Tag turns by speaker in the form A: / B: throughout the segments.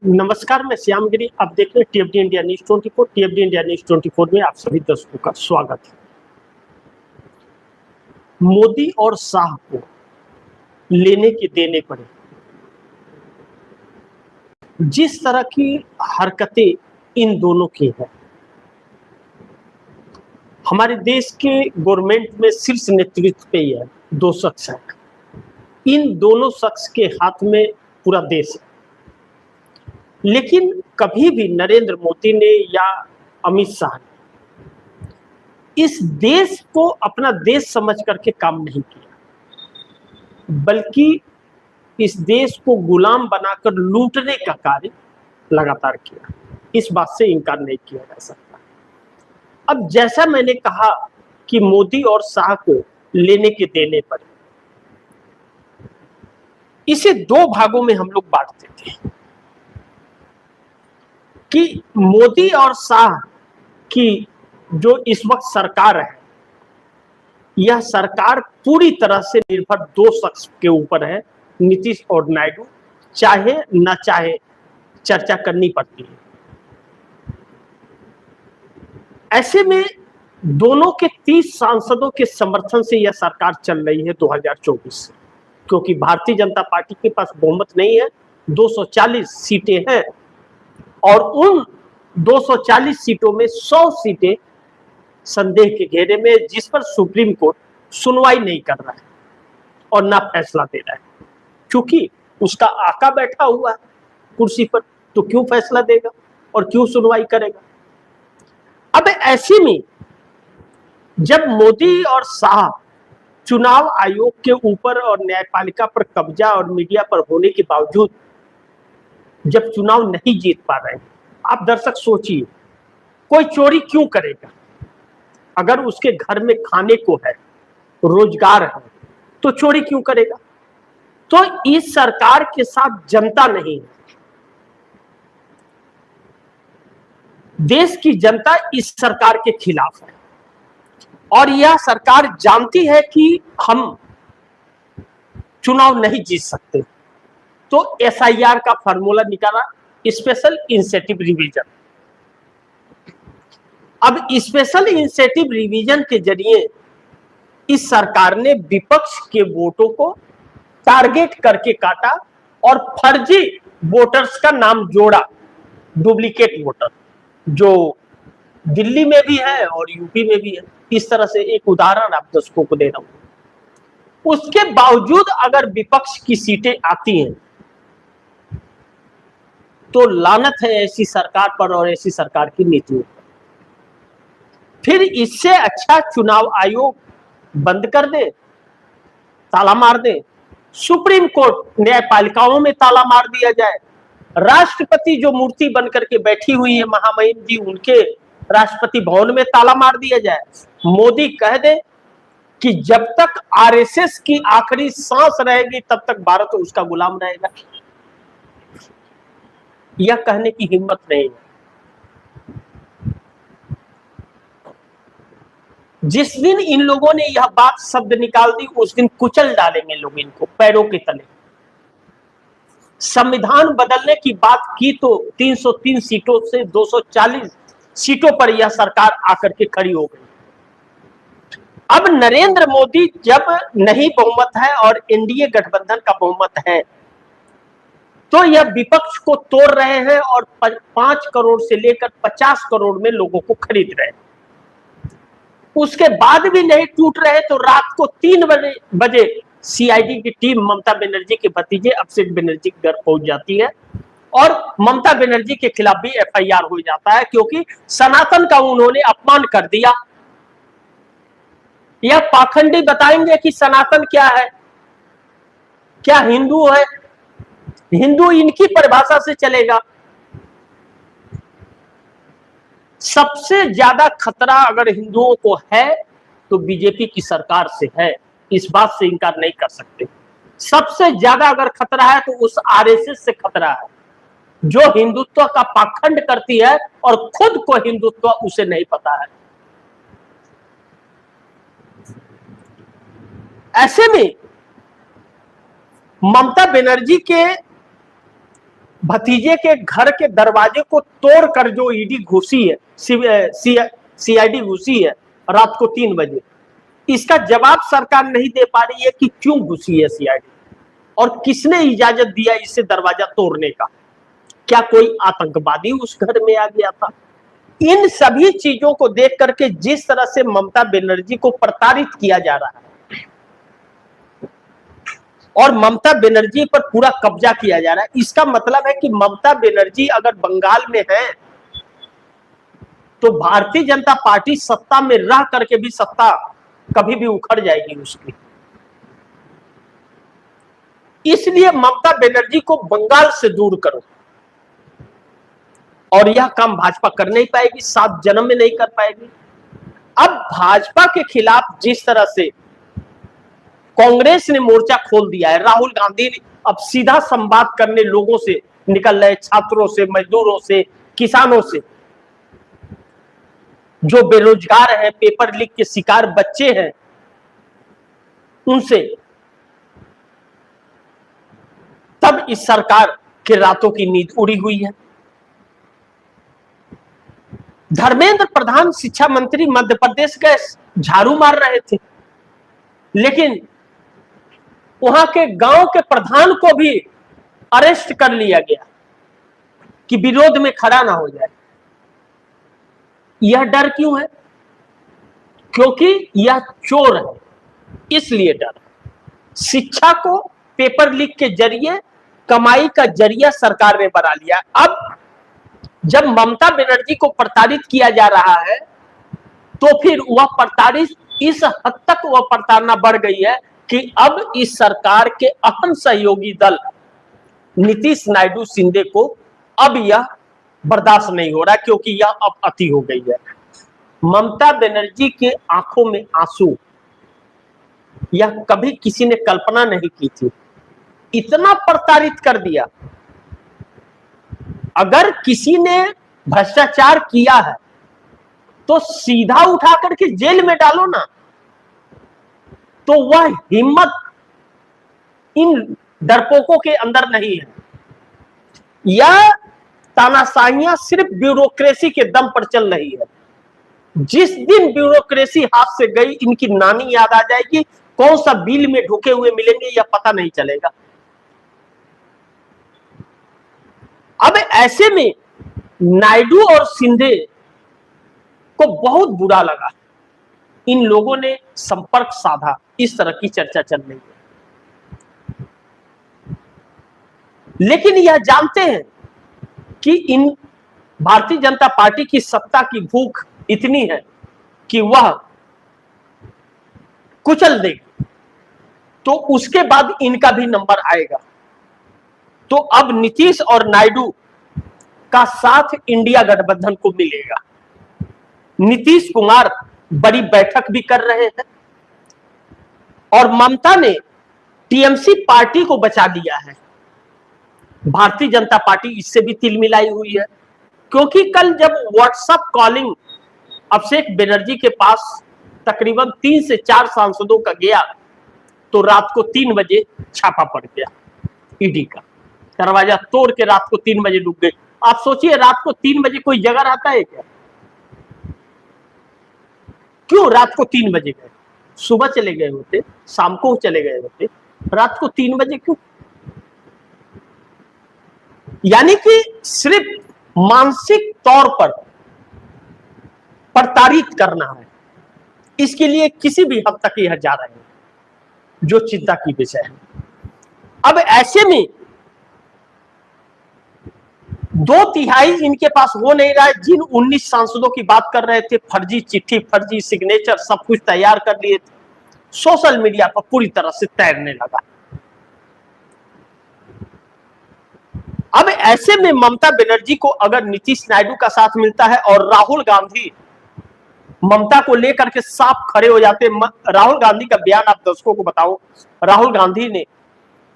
A: नमस्कार, मैं श्यामगिरी। आप देख रहे हैं टीएफडी इंडिया न्यूज 24। टीएफडी इंडिया न्यूज 24 में आप सभी दर्शकों का स्वागत है। मोदी और शाह को लेने के देने पड़े। जिस तरह की हरकतें इन दोनों की है, हमारे देश के गवर्नमेंट में शीर्ष नेतृत्व पे ही है दो शख्स हैं। इन दोनों शख्स के हाथ में पूरा देश है, लेकिन कभी भी नरेंद्र मोदी ने या अमित शाह ने इस देश को अपना देश समझ करके काम नहीं किया, बल्कि इस देश को गुलाम बनाकर लूटने का कार्य लगातार किया। इस बात से इनकार नहीं किया जा सकता। अब जैसा मैंने कहा कि मोदी और शाह को लेने के देने पड़े, इसे दो भागों में हम लोग बांटते थे कि मोदी और शाह की जो इस वक्त सरकार है, यह सरकार पूरी तरह से निर्भर दो शख्स के ऊपर है, नीतीश और नायडू। चाहे न चाहे चर्चा करनी पड़ती है। ऐसे में दोनों के 30 सांसदों के समर्थन से यह सरकार चल रही है 2024 से, क्योंकि भारतीय जनता पार्टी के पास बहुमत नहीं है। 240 सीटें हैं और उन 240 सीटों में 100 सीटें संदेह के घेरे में, जिस पर सुप्रीम कोर्ट सुनवाई नहीं कर रहा है और ना फैसला दे रहा है। क्योंकि उसका आका बैठा हुआ है कुर्सी पर, तो क्यों फैसला देगा और क्यों सुनवाई करेगा। अब ऐसे में जब मोदी और शाह चुनाव आयोग के ऊपर और न्यायपालिका पर कब्जा और मीडिया पर होने के बावजूद जब चुनाव नहीं जीत पा रहे हैं, आप दर्शक सोचिए, कोई चोरी क्यों करेगा? अगर उसके घर में खाने को है, रोजगार है, तो चोरी क्यों करेगा? तो इस सरकार के साथ जनता नहीं है। देश की जनता इस सरकार के खिलाफ है और यह सरकार जानती है कि हम चुनाव नहीं जीत सकते, तो एसआईआर का फॉर्मूला निकाला, स्पेशल इंसेंटिव रिवीजन। अब स्पेशल इंसेंटिव रिवीजन के जरिए इस सरकार ने विपक्ष के वोटों को टारगेट करके काटा और फर्जी वोटर्स का नाम जोड़ा, डुप्लीकेट वोटर, जो दिल्ली में भी है और यूपी में भी है। इस तरह से एक उदाहरण आप दर्शकों को दे रहा हूं। उसके बावजूद अगर विपक्ष की सीटें आती हैं तो लानत है ऐसी सरकार पर और ऐसी सरकार की नीतियों पर। फिर इससे अच्छा चुनाव आयोग बंद कर दे, ताला मार दे, सुप्रीम कोर्ट न्यायपालिकाओं में ताला मार दिया जाए, राष्ट्रपति जो मूर्ति बनकर के बैठी हुई है महामहिम जी, उनके राष्ट्रपति भवन में ताला मार दिया जाए। मोदी कह दे कि जब तक आरएसएस की आखिरी सांस रहेगी तब तक भारत उसका गुलाम रहेगा। यह कहने की हिम्मत नहीं है। जिस दिन इन लोगों ने यह बात शब्द निकाल दी, उस दिन कुचल डालेंगे लोग इनको पैरों के तले। संविधान बदलने की बात की तो 303 सीटों से 240 सीटों पर यह सरकार आकर के खड़ी हो गई। अब नरेंद्र मोदी जब नहीं बहुमत है और एनडीए गठबंधन का बहुमत है, तो यह विपक्ष को तोड़ रहे हैं और 5 करोड़ से लेकर 50 करोड़ में लोगों को खरीद रहे हैं। उसके बाद भी नहीं टूट रहे तो रात को 3 बजे सीआईडी की टीम ममता बनर्जी के भतीजे अभिषेक बनर्जी के घर पहुंच जाती है और ममता बनर्जी के खिलाफ भी एफआईआर हो जाता है, क्योंकि सनातन का उन्होंने अपमान कर दिया। यह पाखंडी बताएंगे कि सनातन क्या है, क्या हिंदू है? हिंदू इनकी परिभाषा से चलेगा। सबसे ज्यादा खतरा अगर हिंदुओं को है तो बीजेपी की सरकार से है, इस बात से इनकार नहीं कर सकते। सबसे ज्यादा अगर खतरा है तो उस आरएसएस से खतरा है, जो हिंदुत्व का पाखंड करती है और खुद को हिंदुत्व उसे नहीं पता है। ऐसे में ममता बनर्जी के भतीजे के घर के दरवाजे को तोड़कर जो ईडी घुसी है, सीआईडी घुसी है रात को 3 बजे, इसका जवाब सरकार नहीं दे पा रही है कि क्यों घुसी है सीआईडी और किसने इजाजत दिया इसे दरवाजा तोड़ने का। क्या कोई आतंकवादी उस घर में आ गया था? इन सभी चीजों को देख करके जिस तरह से ममता बनर्जी को प्रताड़ित किया जा रहा है और ममता बनर्जी पर पूरा कब्जा किया जा रहा है, इसका मतलब है कि ममता बनर्जी अगर बंगाल में है तो भारतीय जनता पार्टी सत्ता में रह करके भी सत्ता कभी भी उखड़ जाएगी उसकी। इसलिए ममता बनर्जी को बंगाल से दूर करो, और यह काम भाजपा कर नहीं पाएगी, 7 जन्म में नहीं कर पाएगी। अब भाजपा के खिलाफ जिस तरह से कांग्रेस ने मोर्चा खोल दिया है, राहुल गांधी ने अब सीधा संवाद करने लोगों से निकल रहे, छात्रों से, मजदूरों से, किसानों से, जो बेरोजगार हैं, पेपर लीक के शिकार बच्चे हैं, उनसे। तब इस सरकार के रातों की नींद उड़ी हुई है। धर्मेंद्र प्रधान शिक्षा मंत्री मध्य प्रदेश गए, झाड़ू मार रहे थे, लेकिन वहां के गांव के प्रधान को भी अरेस्ट कर लिया गया कि विरोध में खड़ा ना हो जाए। यह डर क्यों है? क्योंकि यह चोर है, इसलिए डर। शिक्षा को पेपर लीक के जरिए कमाई का जरिया सरकार ने बना लिया। अब जब ममता बनर्जी को प्रताड़ित किया जा रहा है तो फिर वह प्रताड़ित, इस हद तक वह प्रताड़ना बढ़ गई है कि अब इस सरकार के अहम सहयोगी दल नीतीश नायडू शिंदे को अब यह बर्दाश्त नहीं हो रहा, क्योंकि यह अब अति हो गई है। ममता बनर्जी के आंखों में आंसू, यह कभी किसी ने कल्पना नहीं की थी। इतना प्रताड़ित कर दिया। अगर किसी ने भ्रष्टाचार किया है तो सीधा उठा करके जेल में डालो ना, तो वह हिम्मत इन डरपोकों के अंदर नहीं है। यह तानाशाहियां सिर्फ ब्यूरोक्रेसी के दम पर चल रही है। जिस दिन ब्यूरोक्रेसी हाथ से गई, इनकी नानी याद आ जाएगी, कौन सा बिल में ढुके हुए मिलेंगे यह पता नहीं चलेगा। अब ऐसे में नायडू और शिंदे को बहुत बुरा लगा। इन लोगों ने संपर्क साधा, इस तरह की चर्चा चल रही है। लेकिन यह जानते हैं कि इन भारतीय जनता पार्टी की सत्ता की भूख इतनी है कि वह कुचल देगी, तो उसके बाद इनका भी नंबर आएगा। तो अब नीतीश और नायडू का साथ इंडिया गठबंधन को मिलेगा। नीतीश कुमार बड़ी बैठक भी कर रहे हैं और ममता ने टीएमसी पार्टी को बचा लिया है। भारतीय जनता पार्टी इससे भी तिलमिलाई हुई है, क्योंकि कल जब व्हाट्सएप कॉलिंग अभिषेक बनर्जी के पास तकरीबन 3 से 4 सांसदों का गया, तो रात को 3 बजे छापा पड़ गया। ईडी का दरवाजा तोड़ के रात को 3 बजे डूब गए। आप सोचिए, रात को 3 बजे कोई जगह रहता है क्या? क्यों रात को 3 बजे गए? सुबह चले गए होते, शाम को चले गए होते, रात को 3 बजे क्यों? यानी कि सिर्फ मानसिक तौर पर प्रताड़ित करना है। इसके लिए किसी भी हद तक यह जा रहे हैं, जो चिंता की विषय है। अब ऐसे में 2/3 इनके पास हो नहीं रहा है। जिन 19 सांसदों की बात कर रहे थे, फर्जी चिट्ठी, फर्जी सिग्नेचर, सब कुछ तैयार कर लिए थे, सोशल मीडिया पर पूरी तरह से तैरने लगा। अब ऐसे में ममता बनर्जी को अगर नीतीश नायडू का साथ मिलता है और राहुल गांधी ममता को लेकर के साफ खड़े हो जाते। राहुल गांधी का बयान आप दर्शकों को बताओ। राहुल गांधी ने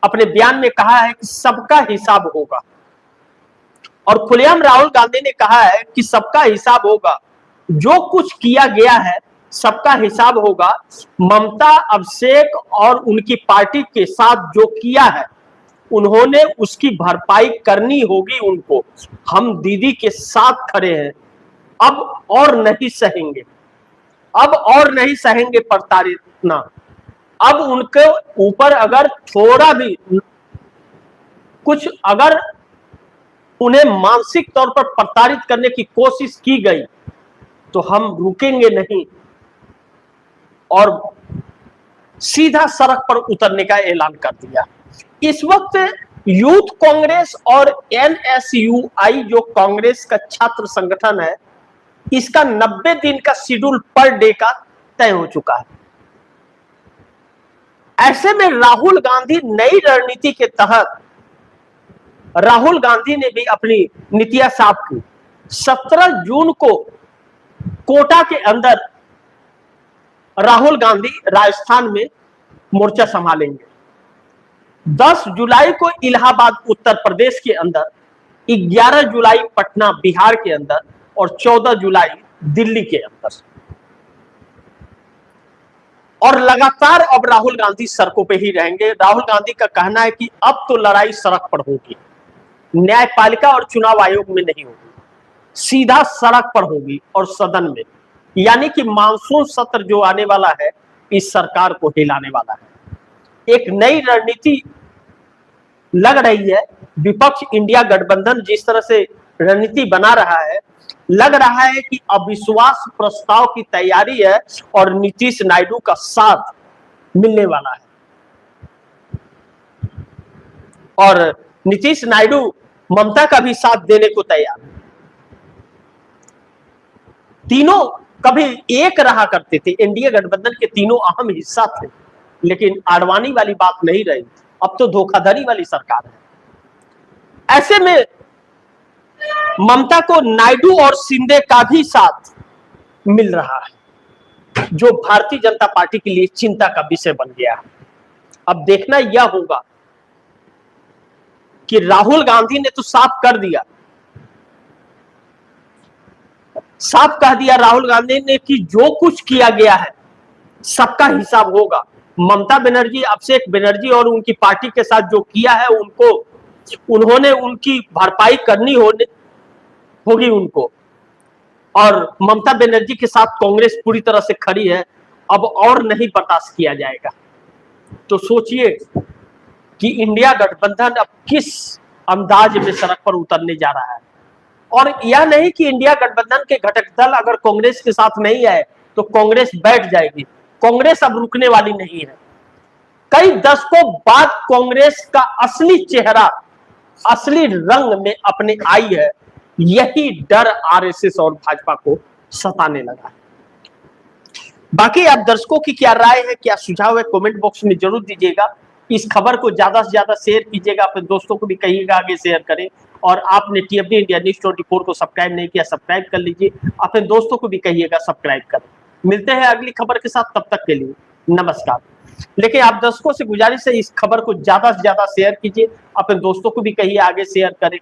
A: अपने बयान में कहा है कि सबका हिसाब होगा, और खुलेआम राहुल गांधी ने कहा है कि सबका हिसाब होगा, जो कुछ किया गया है सबका हिसाब होगा। ममता, अभिषेक और उनकी पार्टी के साथ जो किया है उन्होंने उसकी भरपाई करनी होगी उनको। हम दीदी के साथ खड़े हैं, अब और नहीं सहेंगे, अब और नहीं सहेंगे प्रताड़ना। अब उनके ऊपर अगर थोड़ा भी कुछ, अगर उन्हें मानसिक तौर पर प्रताड़ित करने की कोशिश की गई तो हम रुकेंगे नहीं और सीधा सड़क पर उतरने का ऐलान कर दिया। इस वक्त यूथ कांग्रेस और एनएसयूआई जो कांग्रेस का छात्र संगठन है, इसका 90 दिन का शेड्यूल पर डे का तय हो चुका है। ऐसे में राहुल गांधी नई रणनीति के तहत राहुल गांधी ने भी अपनी नीतियां साफ की। 17 जून को कोटा के अंदर राहुल गांधी राजस्थान में मोर्चा संभालेंगे। 10 जुलाई को इलाहाबाद उत्तर प्रदेश के अंदर, 11 जुलाई पटना बिहार के अंदर और 14 जुलाई दिल्ली के अंदर। और लगातार अब राहुल गांधी सड़कों पे ही रहेंगे। राहुल गांधी का कहना है कि अब तो लड़ाई सड़क पर होगी, न्यायपालिका और चुनाव आयोग में नहीं होगी, सीधा सड़क पर होगी और सदन में। यानी कि मानसून सत्र जो आने वाला है इस सरकार को हिलाने वाला है। एक नई रणनीति लग रही है। विपक्ष इंडिया गठबंधन जिस तरह से रणनीति बना रहा है, लग रहा है कि अविश्वास प्रस्ताव की तैयारी है और नीतीश नायडू का साथ मिलने वाला है। और नीतीश नायडू ममता का भी साथ देने को तैयार है। तीनों कभी एक रहा करते थे, एनडीए गठबंधन के तीनों अहम हिस्सा थे, लेकिन आडवाणी वाली बात नहीं रही। अब तो धोखाधड़ी वाली सरकार है। ऐसे में ममता को नायडू और शिंदे का भी साथ मिल रहा है, जो भारतीय जनता पार्टी के लिए चिंता का विषय बन गया है। अब देखना यह होगा कि राहुल गांधी ने तो साफ कर दिया, साफ कह दिया राहुल गांधी ने कि जो कुछ किया गया है सबका हिसाब होगा। ममता बनर्जी, अभिषेक बनर्जी और उनकी पार्टी के साथ जो किया है उन्होंने उनकी भरपाई करनी होगी उनको। और ममता बनर्जी के साथ कांग्रेस पूरी तरह से खड़ी है, अब और नहीं बर्दाश्त किया जाएगा। तो सोचिए कि इंडिया गठबंधन अब किस अंदाज में सड़क पर उतरने जा रहा है। और यह नहीं कि इंडिया गठबंधन के घटक दल अगर कांग्रेस के साथ नहीं आए तो कांग्रेस बैठ जाएगी। कांग्रेस अब रुकने वाली नहीं है। कई दशकों बाद कांग्रेस का असली चेहरा, असली रंग में अपने आई है। यही डर आरएसएस और भाजपा को सताने लगा है। बाकी आप दर्शकों की क्या राय है, क्या सुझाव है, कमेंट बॉक्स में जरूर दीजिएगा। इस खबर को ज्यादा से ज्यादा शेयर कीजिएगा, अपने दोस्तों को भी कहिएगा आगे शेयर करें। और आपने टीएफडी इंडिया न्यूज़ 24 को सब्सक्राइब नहीं किया, सब्सक्राइब कर लीजिए। अपने दोस्तों को भी कहिएगा सब्सक्राइब करें। मिलते हैं अगली खबर के साथ, तब तक के लिए नमस्कार। लेकिन आप दर्शकों से गुजारिश है इस खबर को ज्यादा से ज्यादा शेयर कीजिए, अपने दोस्तों को भी कहिए आगे शेयर करें।